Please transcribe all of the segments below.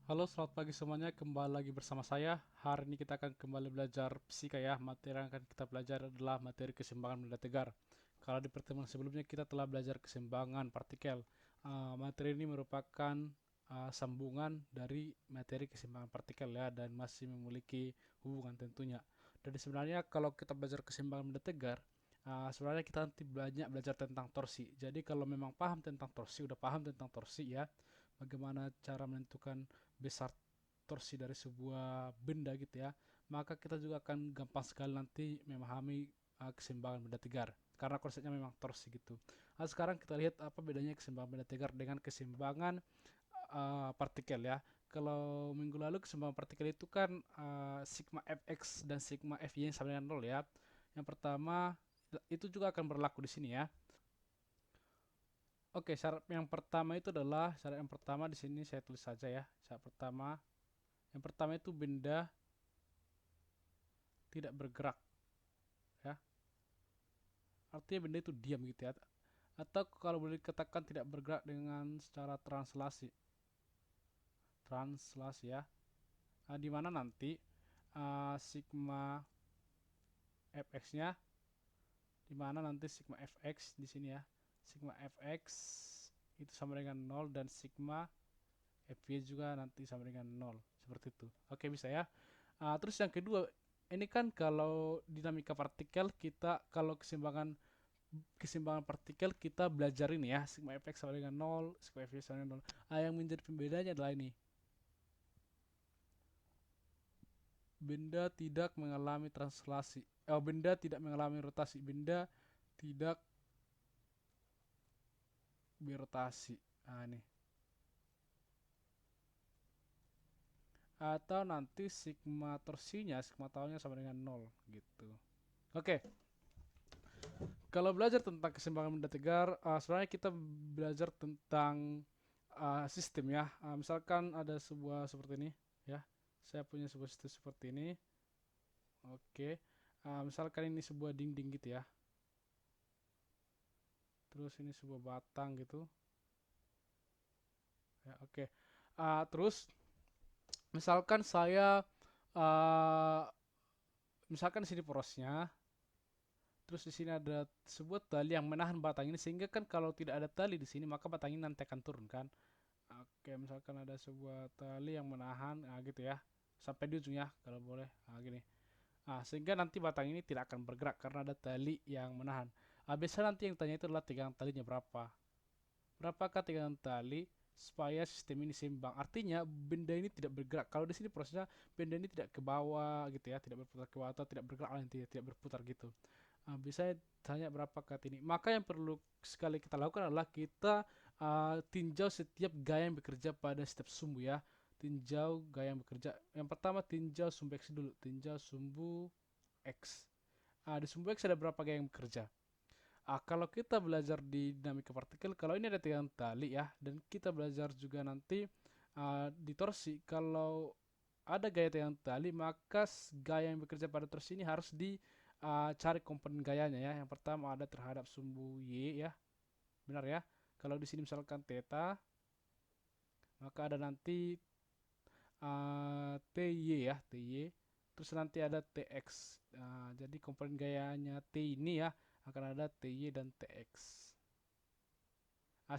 Halo, selamat pagi semuanya. Kembali lagi bersama saya. Hari ini kita akan kembali belajar fisika ya. Materi yang akan kita belajar adalah materi keseimbangan benda tegar. Kalau di pertemuan sebelumnya kita telah belajar keseimbangan partikel. Materi ini merupakan sambungan dari materi keseimbangan partikel ya, dan masih memiliki hubungan tentunya. Jadi sebenarnya kalau kita belajar keseimbangan benda tegar, sebenarnya kita nanti banyak belajar tentang torsi. Jadi kalau memang paham tentang torsi, udah paham tentang torsi ya, bagaimana cara menentukan besar torsi dari sebuah benda gitu ya, maka kita juga akan gampang sekali nanti memahami keseimbangan benda tegar karena konsepnya memang torsi gitu. Sekarang kita lihat apa bedanya keseimbangan benda tegar dengan keseimbangan partikel ya. Kalau minggu lalu keseimbangan partikel itu kan sigma fx dan sigma fy sama dengan 0 ya. Yang pertama itu juga akan berlaku di sini ya. Oke, syarat yang pertama itu adalah syarat yang pertama di sini saya tulis saja ya. Syarat pertama, yang pertama itu benda tidak bergerak ya. Artinya benda itu diam gitu ya. Atau kalau boleh dikatakan tidak bergerak dengan secara translasi. Translasi ya. Di mana nanti sigma fx-nya, di mana nanti sigma fx di sini ya. Sigma fx itu sama dengan 0 dan sigma fy juga nanti sama dengan 0. Seperti itu. Oke, bisa ya. Terus yang kedua, ini kan kalau dinamika partikel kita, kalau keseimbangan partikel kita belajar ini ya, sigma fx sama dengan 0, sigma fy sama dengan 0. Yang menjadi pembedanya adalah ini, benda tidak mengalami translasi, benda tidak mengalami rotasi, benda tidak berotasi. Nih, atau nanti sigma torsinya, sigma taunya sama dengan 0 gitu. Oke, kalau belajar tentang keseimbangan benda tegar, sebenarnya kita belajar tentang sistem ya. Misalkan ada sebuah seperti ini ya. Saya punya sebuah sistem seperti ini. Oke. Misalkan ini sebuah dinding gitu ya. Terus ini sebuah batang gitu. Ya, oke. Terus misalkan saya uh, misalkan di sini porosnya, terus di sini ada sebuah tali yang menahan batang ini, sehingga kan kalau tidak ada tali di sini maka batang ini nanti akan turun kan. Oke, misalkan ada sebuah tali yang menahan, gitu ya, sampai di ujung ya, kalau boleh, gini. Sehingga nanti batang ini tidak akan bergerak karena ada tali yang menahan. Biasanya nanti yang tanya itu adalah tegangan talinya berapa. Berapakah tegangan tali supaya sistem ini seimbang? Artinya benda ini tidak bergerak. Kalau di sini prosesnya benda ini tidak ke bawah gitu ya, tidak berputar ke bawah atau tidak bergerak lah, intinya tidak berputar gitu. Bisa tanya berapa kat ini. Maka yang perlu sekali kita lakukan adalah kita tinjau setiap gaya yang bekerja pada setiap sumbu ya. Tinjau gaya yang bekerja. Yang pertama tinjau sumbu X dulu. Tinjau sumbu X. Di sumbu X ada berapa gaya yang bekerja? Kalau kita belajar di dinamika partikel, kalau ini ada tegangan tali ya, dan kita belajar juga nanti di torsi, kalau ada gaya tegangan tali, maka gaya yang bekerja pada torsi ini harus dicari komponen gayanya ya. Yang pertama ada terhadap sumbu Y ya, benar ya. Kalau di sini misalkan theta, maka ada nanti TY ya, TY. Terus nanti ada TX. Jadi komponen gayanya T ini ya akan ada TY dan TX.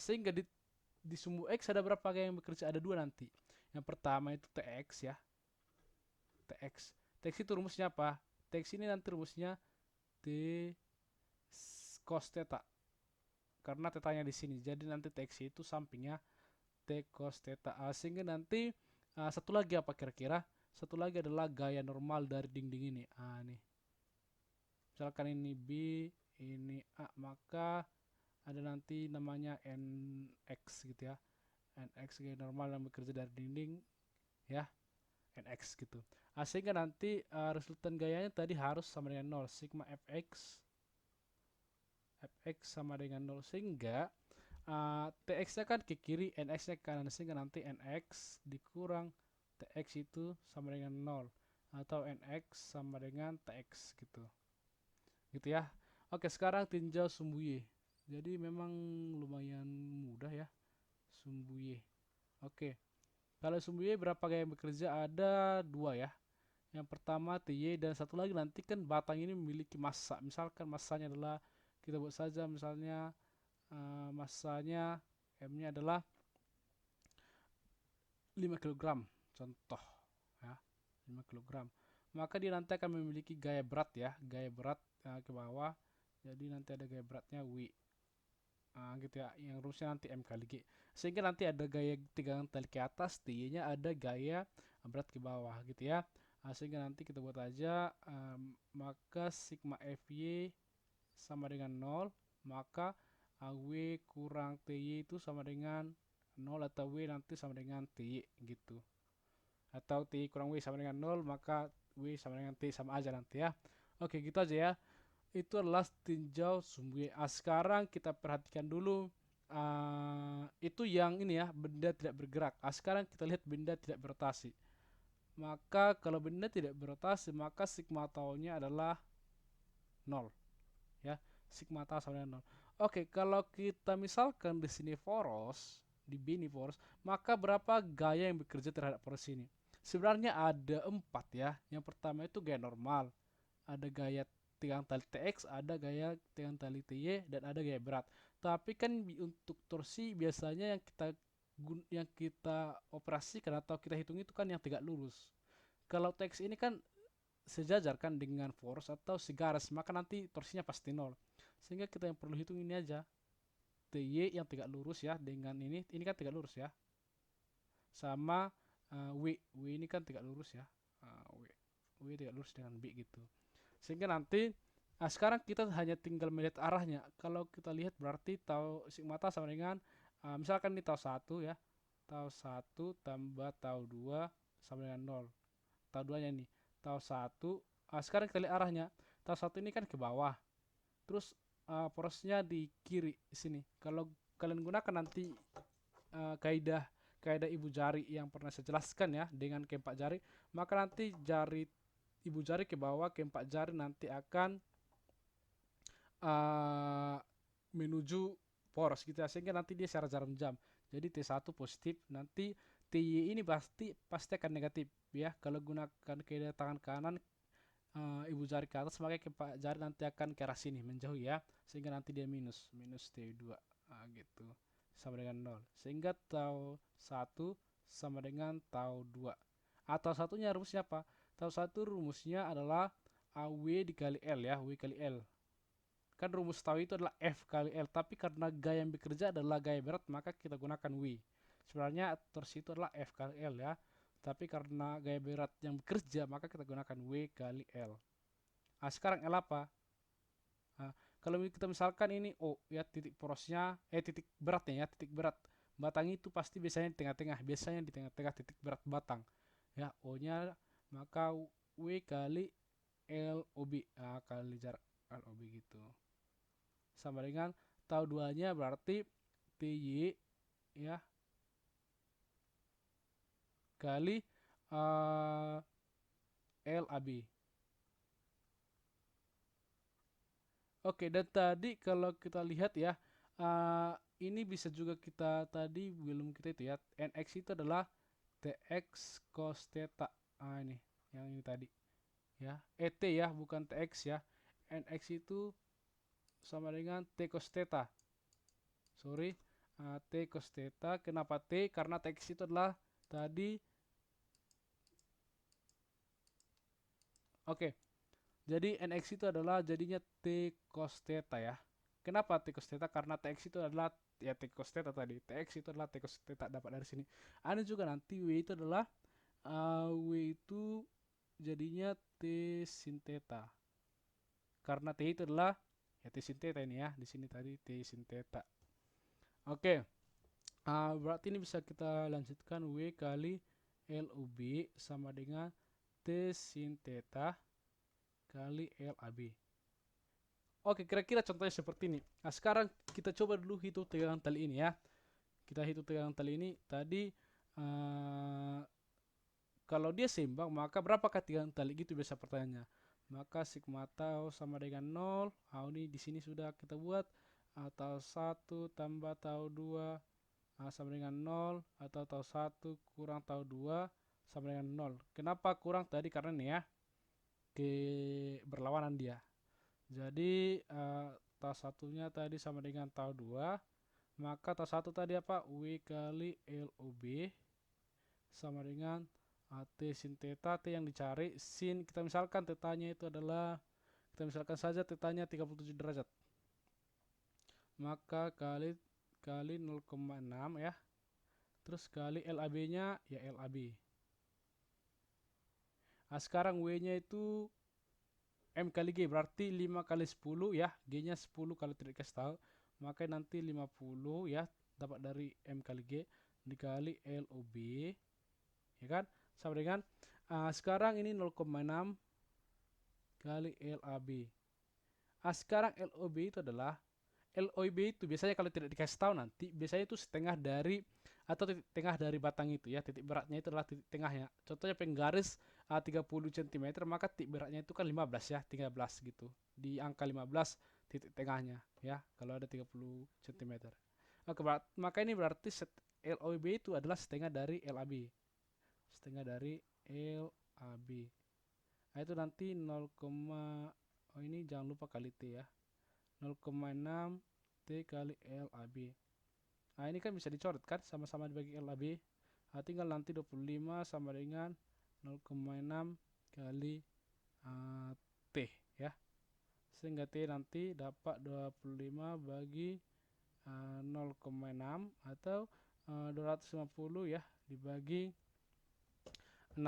Sehingga di sumbu X ada berapa gaya yang bekerja? Ada dua nanti. Yang pertama itu TX ya. TX. TX itu rumusnya apa? TX ini nanti rumusnya T cos theta. Karena tetanya di sini. Jadi nanti TX itu sampingnya T cos theta. Sehingga nanti satu lagi apa kira-kira? Satu lagi adalah gaya normal dari dinding ini. Nih. Misalkan ini B, ini A, maka ada nanti namanya NX gitu ya. NX gaya normal yang bekerja dari dinding ya, NX gitu. Sehingga nanti resultan gayanya tadi harus sama dengan 0, sigma fx sama dengan 0, sehingga tx-nya kan ke kiri, nx-nya ke kanan, sehingga nanti nx dikurang tx itu sama dengan 0 atau nx sama dengan tx gitu. Gitu ya. Oke, sekarang tinjau sumbu y. Jadi memang lumayan mudah ya, sumbu y. Oke. Kalau sumbu Y berapa gaya yang bekerja? Ada dua ya. Yang pertama TY dan satu lagi nanti kan batang ini memiliki massa. Misalkan massanya adalah kita buat saja misalnya massanya M-nya adalah 5 kilogram contoh ya, 5 kilogram. Maka dia nanti akan memiliki gaya berat ya, gaya berat ke bawah. Jadi nanti ada gaya beratnya W. Gitu ya, yang rumusnya nanti M kali G. Sehingga nanti ada gaya tegangan tali ke atas, T-nya ada gaya berat ke bawah gitu ya. Sehingga nanti kita buat aja maka sigma Fy sama dengan 0, maka W kurang TY itu sama dengan 0 atau W nanti sama dengan TY gitu. Atau TY kurang W sama dengan 0, maka W sama dengan T sama aja nanti ya. Oke, gitu aja ya. Itu adalah tinjau sumbu Y. Sekarang kita perhatikan dulu itu yang ini ya, benda tidak bergerak. Sekarang kita lihat benda tidak berotasi. Maka kalau benda tidak berotasi, maka sigma tau-nya adalah 0 ya. Sigma tau sama dengan 0. Oke, kalau kita misalkan di sini poros, di B ini poros, maka berapa gaya yang bekerja terhadap poros ini? Sebenarnya ada 4 ya. Yang pertama itu gaya normal, ada gaya tegangan tali TX, ada gaya tegangan tali TY, dan ada gaya berat. Tapi kan untuk torsi biasanya yang kita operasikan atau kita hitung itu kan yang tegak lurus. Kalau TX ini kan sejajar kan dengan force atau segaris, maka nanti torsinya pasti nol. Sehingga kita yang perlu hitung ini aja. TY yang tegak lurus ya dengan ini kan tegak lurus ya. Sama W ini kan tegak lurus ya. W tegak lurus dengan B gitu. Sehingga nanti sekarang kita hanya tinggal melihat arahnya. Kalau kita lihat berarti tau sigma tau sama dengan misalkan ini tau 1 ya. Tau 1 tambah tau 2 sama dengan 0. Tau 2 nya ini. Tau 1. Sekarang kita lihat arahnya. Tau 1 ini kan ke bawah. Terus porosnya di kiri sini. Kalau kalian gunakan nanti kaidah ibu jari yang pernah saya jelaskan ya dengan keempat jari, maka nanti jari ibu jari ke bawah, keempat jari nanti akan menuju poros gitu ya, sehingga nanti dia secara jarum jam. Jadi T1 positif, nanti TY ini pasti akan negatif ya. Kalau gunakan kaidah tangan kanan ibu jari ke atas, maka keempat jari nanti akan ke arah sini menjauh ya, sehingga nanti dia minus T2 gitu sama dengan 0, sehingga tau 1 sama dengan tau 2. Atau satunya rumusnya apa? Tau 1 rumusnya adalah W dikali L ya, W kali L. Kan rumus tau itu adalah F kali L, tapi karena gaya yang bekerja adalah gaya berat, maka kita gunakan W. Sebenarnya torsi itu adalah F kali L ya, tapi karena gaya berat yang bekerja, maka kita gunakan W kali L. Sekarang L apa? Kalau kita misalkan ini O ya, titik porosnya titik beratnya ya, titik berat batang itu pasti biasanya di tengah-tengah, biasanya di tengah-tengah titik berat batang ya. O nya maka W kali LOB kali jarak LOB gitu, sama dengan tau 2 nya berarti TY ya kali LAB. Oke, dan tadi kalau kita lihat ya, ini bisa juga kita tadi belum kita itu ya, NX itu adalah TX cos theta. Ini yang ini tadi ya, ET ya, bukan TX ya. NX itu sama dengan T cos theta. Sorry, T cos theta. Kenapa T? Karena TX itu adalah tadi. Oke, jadi NX itu adalah jadinya T cos theta ya. Kenapa T cos theta? Karena TX itu adalah ya T cos theta tadi. TX itu adalah T cos theta, dapat dari sini. Ada juga nanti W itu adalah W itu jadinya T sin theta. Karena T itu adalah ya T sin theta ini ya. Di sini tadi T sin theta. Oke. Berarti ini bisa kita lanjutkan W kali LUB sama dengan T sin theta kali LAB. Oke, kira-kira contohnya seperti ini. Sekarang kita coba dulu hitung tegangan tali ini ya. Kita hitung tegangan tali ini. Tadi kalau dia seimbang, maka berapakah tegangan tali gitu biasa pertanyaannya. Maka sigma tau sama dengan 0. Ini di sini sudah kita buat. Tau 1 tambah tau 2 sama dengan 0, atau tau 1 kurang tau 2 sama dengan 0. Kenapa kurang tadi? Karena nih ya, berlawanan dia. Jadi tau satunya tadi sama dengan tau 2, maka tau 1 tadi apa? W kali LOB sama dengan T sin theta. T yang dicari, sin, kita misalkan tetanya itu adalah, kita misalkan saja tetanya 37 derajat. Maka kali 0,6 ya. Terus kali LAB-nya ya LAB. Nah, sekarang W-nya itu M kali G, berarti 5 kali 10 ya. G-nya 10 kalau tidak dikasih tahu. Maka nanti 50 ya, dapat dari M kali G dikali LOB. Ya kan? Sama dengan sekarang ini 0,6 kali LAB. Sekarang LOB itu adalah, LOB itu biasanya kalau tidak dikasih tahu nanti, biasanya itu setengah dari atau titik tengah dari batang itu ya. Titik beratnya itu adalah titik tengahnya. Contohnya penggaris 30 cm, maka titik beratnya itu kan 15 ya, 13 gitu. Di angka 15 titik tengahnya ya, kalau ada 30 cm. Maka ini berarti LOB itu adalah setengah dari LAB. Setengah dari LAB. Nah, itu nanti 0, oh ini jangan lupa kali T ya. 0,6 T kali LAB. Nah, ini kan bisa dicoret kan, sama-sama dibagi LAB. Nah, tinggal nanti 25 sama dengan 0,6 kali T ya. Sehingga T nanti dapat 25 bagi 0,6 atau 250 ya, dibagi 6.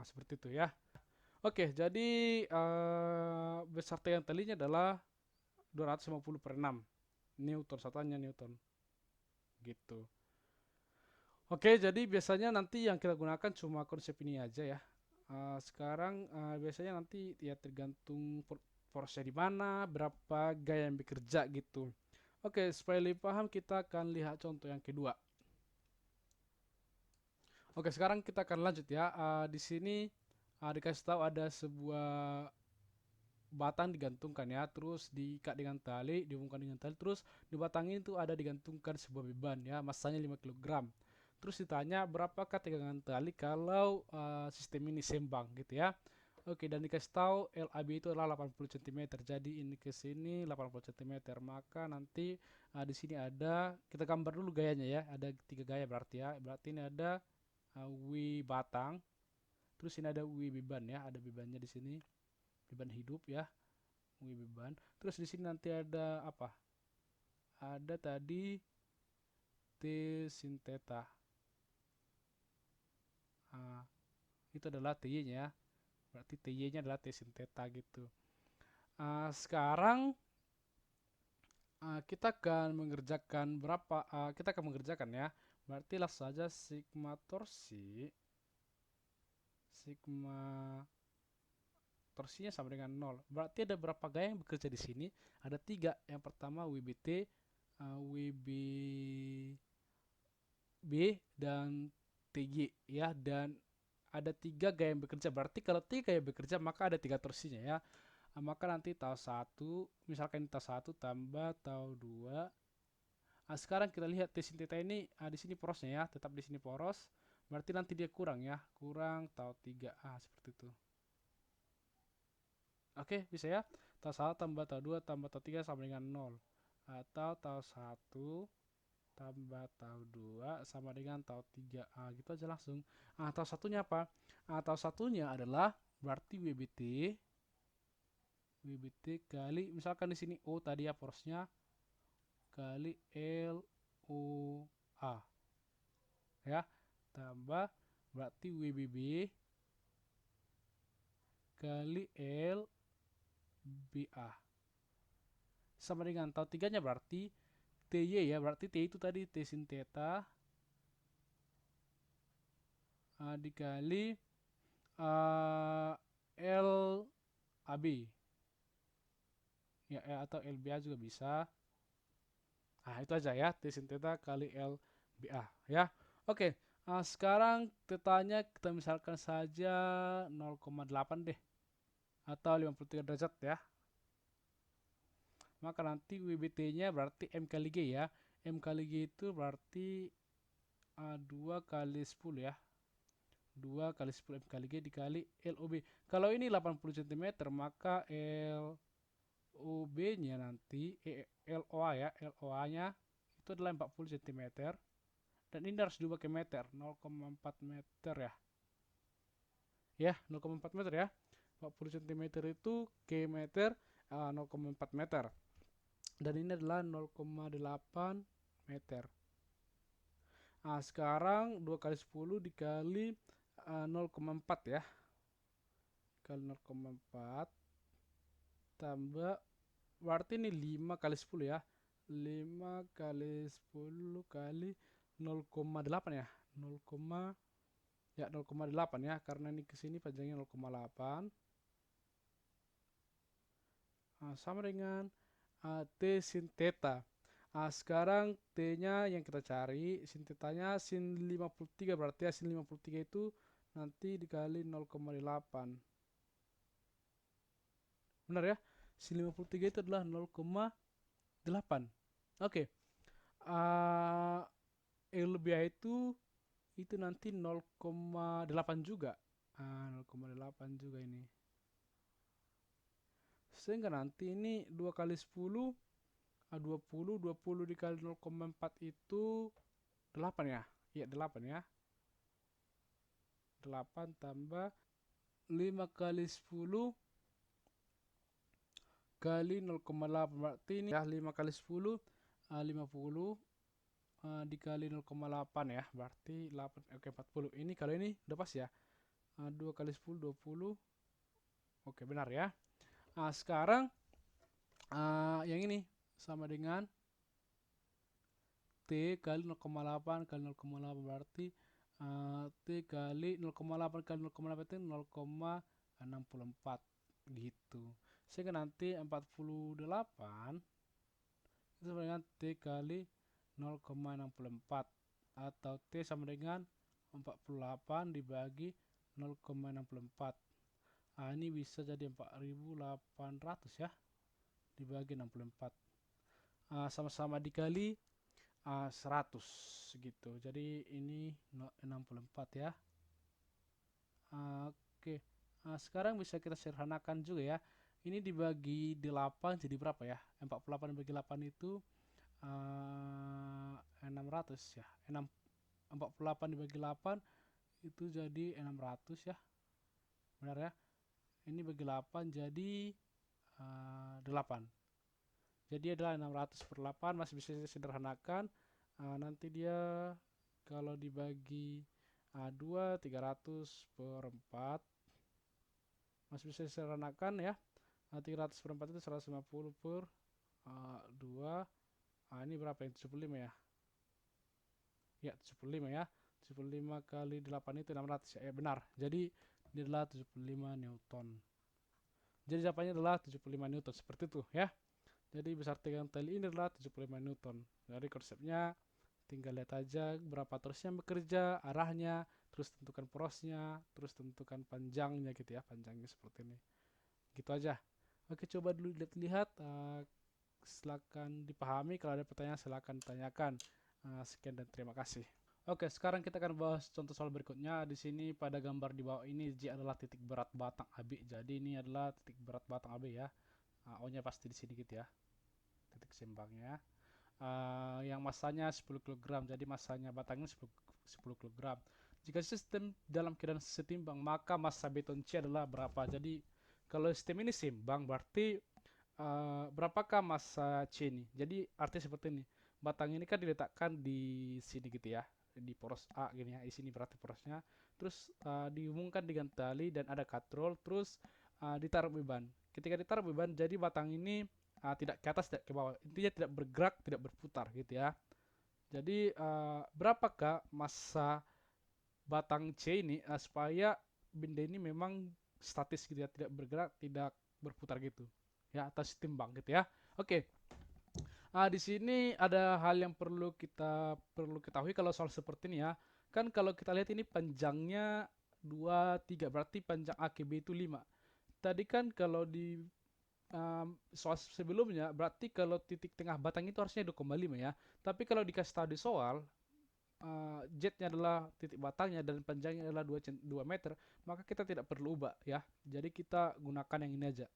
Seperti itu ya. Oke, jadi besar T yang tadinya adalah 250 per 6 Newton, satuannya Newton gitu. Oke, jadi biasanya nanti yang kita gunakan cuma konsep ini aja ya. Sekarang biasanya nanti ya tergantung force di mana, berapa gaya yang bekerja gitu. Oke, supaya lebih paham kita akan lihat contoh yang kedua. Oke, sekarang kita akan lanjut ya. Di sini dikasih tahu ada sebuah batang digantungkan ya, terus diikat dengan tali, dihubungkan dengan tali, terus di batang ini tuh ada digantungkan sebuah beban ya, masanya 5 kg. Terus ditanya berapakah tegangan tali kalau sistem ini seimbang gitu ya. Oke, dan dikasih tahu LAB itu adalah 80 cm. Jadi ini ke sini 80 cm. Maka nanti di sini ada, kita gambar dulu gayanya ya. Ada 3 gaya berarti ya. Berarti ini ada W batang. Terus ini ada W beban ya, ada bebannya di sini. Beban hidup ya. W beban. Terus di sini nanti ada apa? Ada tadi T sin theta. Itu adalah TY-nya ya. Berarti TY-nya adalah T sin theta gitu. Sekarang kita akan mengerjakan berapa? Kita akan mengerjakan ya. Berarti langsung saja sigma torsi. Sigma torsinya sama dengan 0. Berarti ada berapa gaya yang bekerja di sini? Ada 3. Yang pertama WBT, WBB, dan TY ya. Dan ada 3 gaya yang bekerja. Berarti kalau 3 gaya bekerja maka ada 3 torsinya ya. Maka nanti tau 1, misalkan tau 1 tambah tau 2. Sekarang kita lihat T sin theta ini di sini porosnya ya, tetap di sini poros. Berarti nanti dia kurang ya, kurang tau 3. Seperti itu. Oke, bisa ya. Tau 1 tambah tau 2 tambah tau 3 sama dengan 0. Atau tau 1 tambah tau 2 sama dengan tau 3. Gitu aja langsung. Tau satunya apa? Tau satunya adalah berarti WBT kali, misalkan di sini O tadi ya porosnya, kali LOA ya, tambah berarti WBB kali LBA sama dengan tau 3 nya berarti TY ya, berarti T itu tadi T sin theta dikali LAB ya, atau LBA juga bisa. Itu aja ya, T sin theta kali LBA ya. Oke, sekarang tetanya kita misalkan saja 0,8 deh, atau 53 derajat ya. Maka nanti WBT nya berarti M kali G ya. M kali G itu berarti 2 kali 10 ya. 2 kali 10 M kali G dikali LOB. Kalau ini 80 cm, maka LOB-nya nanti, LOA ya, LOA-nya itu adalah 40 cm. Dan ini harus diubah ke meter, 0,4 meter ya. Ya, 0,4 meter ya. 40 cm itu ke meter, 0,4 meter. Dan ini adalah 0,8 meter. Nah, sekarang 2 kali 10 dikali 0,4 ya. Kali 0,4 tambah, berarti ini 5 kali 10 ya. 5 kali 10 kali 0,8 ya. 0,8 ya, karena ini kesini panjangnya 0,8. Sama dengan T sin theta. Sekarang T-nya yang kita cari, sin theta-nya sin 53, berarti ya sin 53 itu nanti dikali 0,8. Benar ya? Sin 53 itu adalah 0,8. Oke. LBA itu nanti 0,8 juga. 0,8 juga ini. Sehingga nanti ini 2 kali 10, 20 dikali 0,4 itu 8 ya. Iya, 8 ya. 8 tambah 5 kali 10 kali 0,8, berarti ini ya 5 kali 10, 50 dikali 0,8 ya, berarti 8, oke 40. Ini kalau ini udah pas ya. 2 kali 10, 20. Oke, benar ya. Sekarang yang ini sama dengan T kali 0,8 kali 0,8, berarti T kali 0,8 kali 0,8 itu 0,64 gitu. Sehingga nanti 48 itu sama dengan T kali 0,64, atau T sama dengan 48 dibagi 0,64. Ini bisa jadi 4800 ya, dibagi 64. Sama-sama dikali 100 gitu. Jadi ini 64 ya. Oke. Sekarang bisa kita sederhanakan juga ya. Ini dibagi 8 jadi berapa ya? 48 dibagi 8 itu 600 ya. 48 dibagi 8 itu jadi 600 ya. Benar ya? Ini bagi 8 jadi 8. Jadi adalah 600 per 8, masih bisa sederhanakan. Nanti dia kalau dibagi 2, 300 per 4. Masih bisa disederhanakan ya. 300 per 4 itu 150 per 2. Ini berapa yang 75 ya? Ya, 75 ya. 75 kali 8 itu 600 ya. Benar. Jadi ini adalah 75 Newton. Jadi jawabannya adalah 75 Newton. Seperti itu ya. Jadi besar tegangan tali ini adalah 75 Newton. Jadi konsepnya tinggal lihat aja berapa torsinya bekerja, arahnya, terus tentukan porosnya, terus tentukan panjangnya gitu ya. Panjangnya seperti ini. Gitu aja. Oke, coba dulu lihat-lihat. Silakan dipahami. Kalau ada pertanyaan silakan tanyakan. Sekian dan terima kasih. Oke, sekarang kita akan bahas contoh soal berikutnya. Di sini pada gambar di bawah ini J adalah titik berat batang AB. Jadi ini adalah titik berat batang AB ya. O-nya pasti di sini gitu ya. Titik seimbangnya. Yang masanya 10 kg. Jadi masanya batangnya 10 kg. Jika sistem dalam keadaan setimbang, maka massa beton C adalah berapa? Jadi kalau sistem ini seimbang, berarti berapakah massa C ini? Jadi artinya seperti ini. Batang ini kan diletakkan di sini gitu ya, di poros A gini ya. Di sini berarti porosnya. Terus dihubungkan dengan tali dan ada katrol. Terus ditaruh beban. Ketika ditaruh beban, jadi batang ini tidak ke atas, tidak ke bawah. Intinya tidak bergerak, tidak berputar gitu ya. Jadi berapakah massa batang C ini supaya benda ini memang statis gitu ya, tidak bergerak, tidak berputar gitu ya, atas timbang gitu ya. Oke. Di sini ada hal yang perlu ketahui kalau soal seperti ini ya. Kan kalau kita lihat ini panjangnya 2, 3, berarti panjang AKB itu 5. Tadi kan kalau di soal sebelumnya berarti kalau titik tengah batang itu harusnya 2,5 ya. Tapi kalau dikasih tahu di soal jetnya adalah titik batangnya dan panjangnya adalah 2 meter, maka kita tidak perlu ubah ya. Jadi kita gunakan yang ini aja.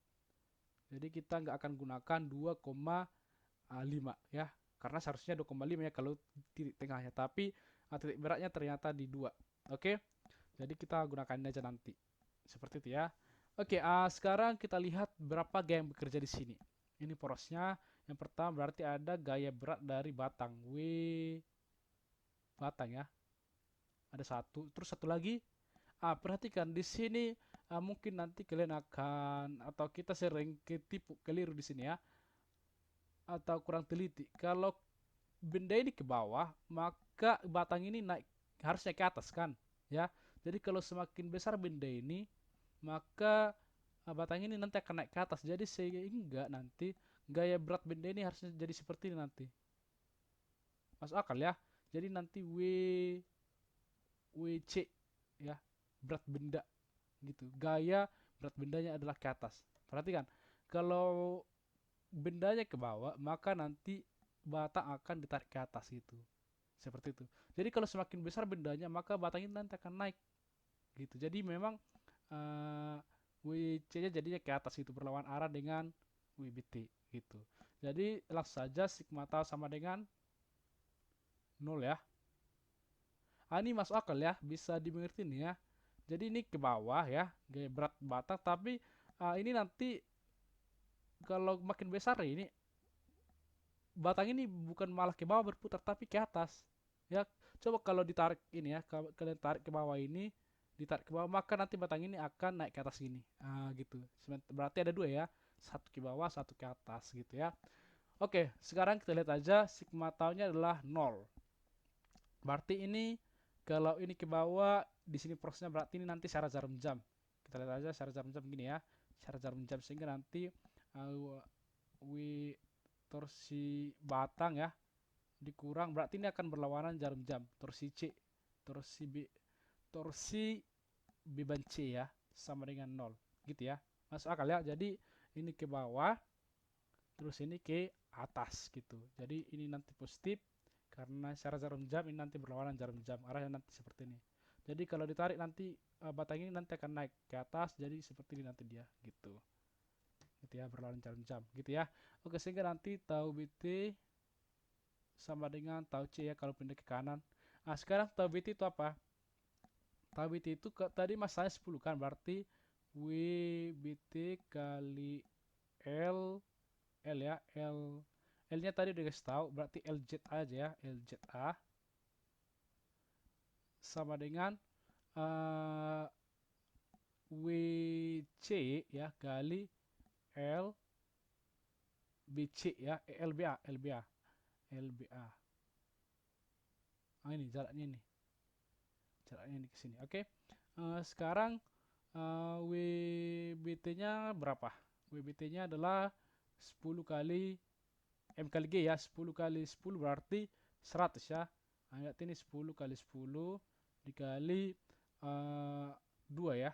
Jadi kita nggak akan gunakan 2,5 ya. Karena seharusnya 2,5 ya kalau titik tengahnya. Tapi titik beratnya ternyata di 2. Oke. Jadi kita gunakan ini aja nanti. Seperti itu ya. Oke, sekarang kita lihat berapa gaya yang bekerja di sini. Ini porosnya. Yang pertama berarti ada gaya berat dari batang. W batang ya. Ada satu. Terus satu lagi. Perhatikan di sini mungkin nanti kalian akan atau kita sering ketipu keliru di sini ya. Atau kurang teliti. Kalau benda ini ke bawah, maka batang ini naik harusnya ke atas kan, ya. Jadi kalau semakin besar benda ini, maka batang ini nanti akan naik ke atas. Jadi sehingga nanti gaya berat benda ini harusnya jadi seperti ini nanti. Masuk akal ya. Jadi nanti WC ya, berat benda gitu. Gaya berat bendanya adalah ke atas. Perhatikan, kalau bendanya ke bawah, maka nanti batang akan ditarik ke atas gitu. Seperti itu. Jadi kalau semakin besar bendanya, maka batang ini nanti akan naik gitu. Jadi memang WC-nya jadinya ke atas gitu, berlawan arah dengan WBT gitu. Jadi langsung saja sigma tau sama dengan 0 ya. Ini masuk akal ya, bisa dimengerti nih ya. Jadi ini ke bawah ya, gaya berat batang, tapi ini nanti kalau makin besar ini batang ini bukan malah ke bawah berputar tapi ke atas ya. Coba kalau ditarik ini ya, kalau kalian tarik ke bawah ini, ditarik ke bawah, maka nanti batang ini akan naik ke atas gini gitu. Berarti ada dua ya, satu ke bawah satu ke atas gitu ya. Oke, sekarang kita lihat aja sigma tau-nya adalah 0. Berarti ini kalau ini ke bawah, di sini prosesnya berarti ini nanti secara jarum jam. Kita lihat aja secara jarum jam gini ya, secara jarum jam, sehingga nanti W torsi batang ya dikurang, berarti ini akan berlawanan jarum jam. Torsi C, torsi B ban C ya sama dengan 0 gitu ya. Masuk akal ya. Jadi ini ke bawah, terus ini ke atas gitu. Jadi ini nanti positif karena secara jarum jam, ini nanti berlawanan jarum jam, arahnya nanti seperti ini. Jadi kalau ditarik nanti batang ini nanti akan naik ke atas, jadi seperti ini nanti dia gitu ya, berlawanan jarum jam gitu ya. Oke, sehingga nanti tau BT sama dengan tau C ya kalau pindah ke kanan. Sekarang tau BT itu apa? Tau BT itu tadi masanya 10 kan, berarti WBT kali L ya, L nya tadi udah kasih tahu, berarti LZ aja ya, LZA sama dengan WC ya kali L BC ya, LBA. Ini jaraknya ini ke sini. Oke. Sekarang WBT-nya berapa? WBT-nya adalah 10 kali M kali G ya, 10 kali 10 berarti 100 ya. Berarti ini 10 kali 10 dikali 2 ya,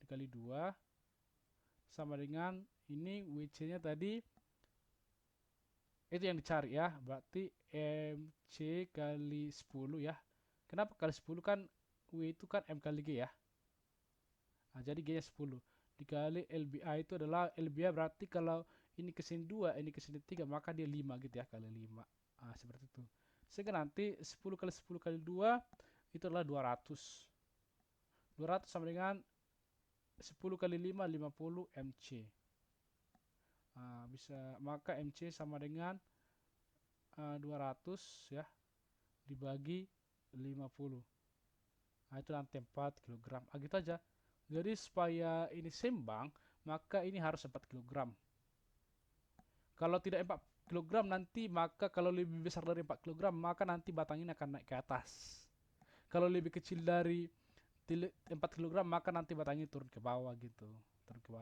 dikali 2 sama dengan ini WC-nya tadi itu yang dicari ya, berarti MC kali 10 ya. Kenapa kali 10? Kan W itu kan M kali G ya. Jadi G nya 10 dikali LBA itu adalah LBA, berarti kalau ini ke sini 2, ini ke sini 3, maka dia 5 gitu ya, kali 5. Seperti itu. Sehingga nanti 10 kali 10 kali 2 itu adalah 200. 200 sama dengan 10 kali 5, 50 MC. Bisa, maka MC sama dengan 200 ya dibagi 50. Itu nanti 4 kg. Gitu aja. Jadi supaya ini seimbang, maka ini harus 4 kg. Kalau tidak 4 kg nanti, maka kalau lebih besar dari 4 kg, maka nanti batang ini akan naik ke atas. Kalau lebih kecil dari 4 kg, maka nanti batang ini turun ke bawah gitu.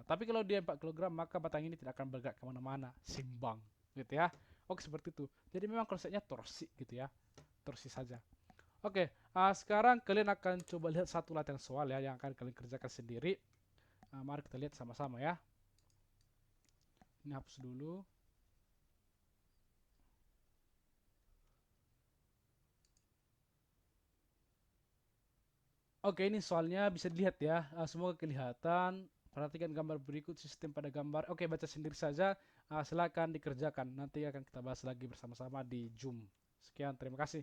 Tapi kalau dia 4 kg, maka batang ini tidak akan bergerak kemana-mana, seimbang gitu ya. Oke, seperti itu. Jadi memang konsepnya torsi gitu ya, torsi saja. Oke, sekarang kalian akan coba lihat satu latihan soal ya, yang akan kalian kerjakan sendiri. Mari kita lihat sama-sama ya. Ini hapus dulu. Oke, ini soalnya bisa dilihat ya. Semoga kelihatan. Perhatikan gambar berikut, sistem pada gambar. Oke, baca sendiri saja. Silakan dikerjakan. Nanti akan kita bahas lagi bersama-sama di Zoom. Sekian, terima kasih.